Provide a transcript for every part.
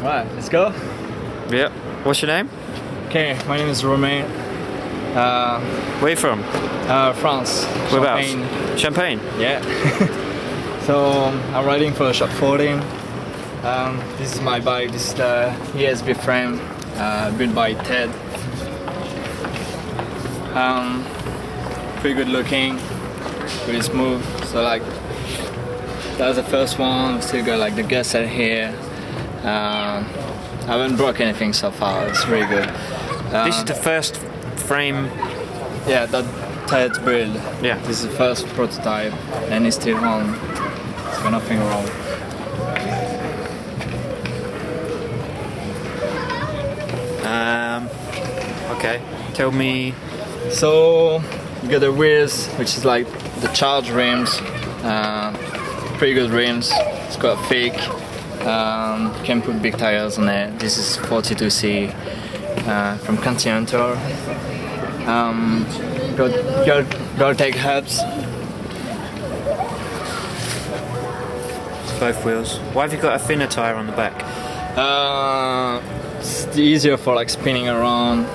Right, let's go. Yeah. What's your name? Okay, my name is Romain. Where are you from? France. Whereabouts? Champagne? Yeah. So I'm riding for a shop 14. This is my bike. This is the ESB frame built by Ted. Pretty good looking, pretty smooth. So like that's the first one. Still got like the gusset here. I haven't broke anything so far. It's really good. This is the first frame. Yeah, that Ted's build. Yeah. This is the first prototype, and it's still on. It's got nothing wrong. Okay. Tell me. So you got the wheels, which is like the charged rims. Pretty good rims. It's got thick. Can put big tires on it. This is 42C from Continental. Got take hubs. Both wheels. Why have you got a thinner tire on the back? It's easier for like spinning around.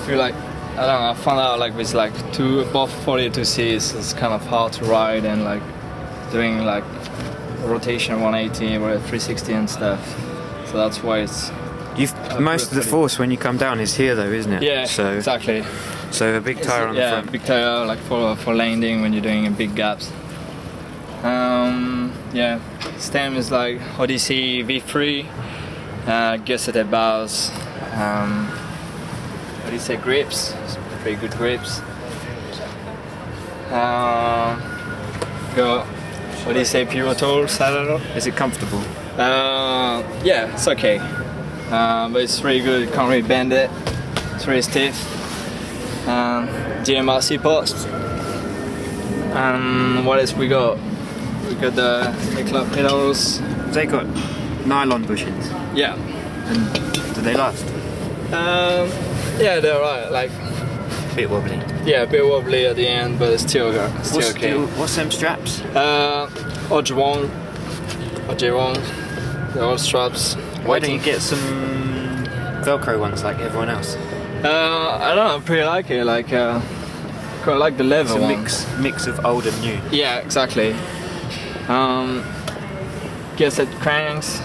Feel like I don't know. I found out like with like above 42Cs, it's kind of hard to ride and like doing like rotation 180 or 360 and stuff. So that's why it's. Most of the force when you come down is here though, isn't it? Yeah. So, exactly. So a big tire on the front. Yeah, big tire like for landing when you're doing big gaps. Yeah, stem is like Odyssey V3, gusseted bars, Odyssey grips, pretty good grips. Got Odyssey pivotal saddle. Is it comfortable? Yeah, it's okay, but it's really good. You can't really bend it. It's really stiff. GMRC post. What else we got? We got the club pedals. They got nylon bushings. Yeah. And do they last? Yeah, they're alright. Like Bit wobbly. yeah, a bit wobbly at the end, but it's still okay. What's them straps? OJ1, they're all straps. Why don't you get some Velcro ones like everyone else? I don't know. I pretty like it. Like quite like the leather It's a one. mix of old and new. Yeah, exactly. Gusset cranks,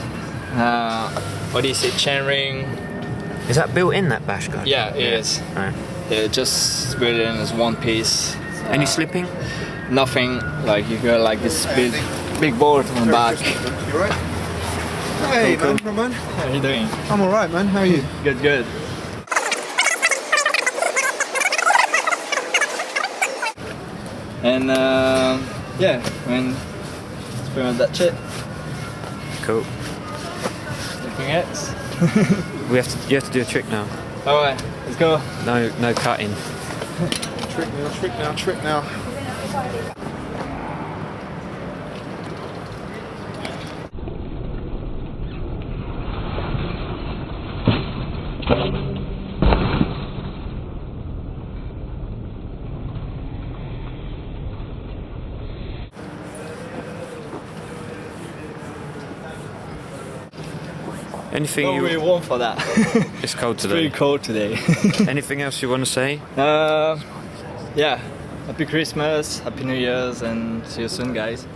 Odyssey chainring. Is that built in that bash guard? Yeah, it is. Right. Yeah, just built in as one piece. Any slipping? Nothing. Like you got like this big board on the back. You right? Hey, Cool. man, Roman. How are you doing? I'm alright, man. How are you? Good. And yeah, I mean, it's pretty much that shit. Cool. Anything else? You have to do a trick now. Alright, let's go. No cutting. Trick now. Anything Not really warm for that. It's cold It's pretty today. cold today. Anything else you want to say? Yeah. Happy Christmas, Happy New Year's, and see you soon, guys.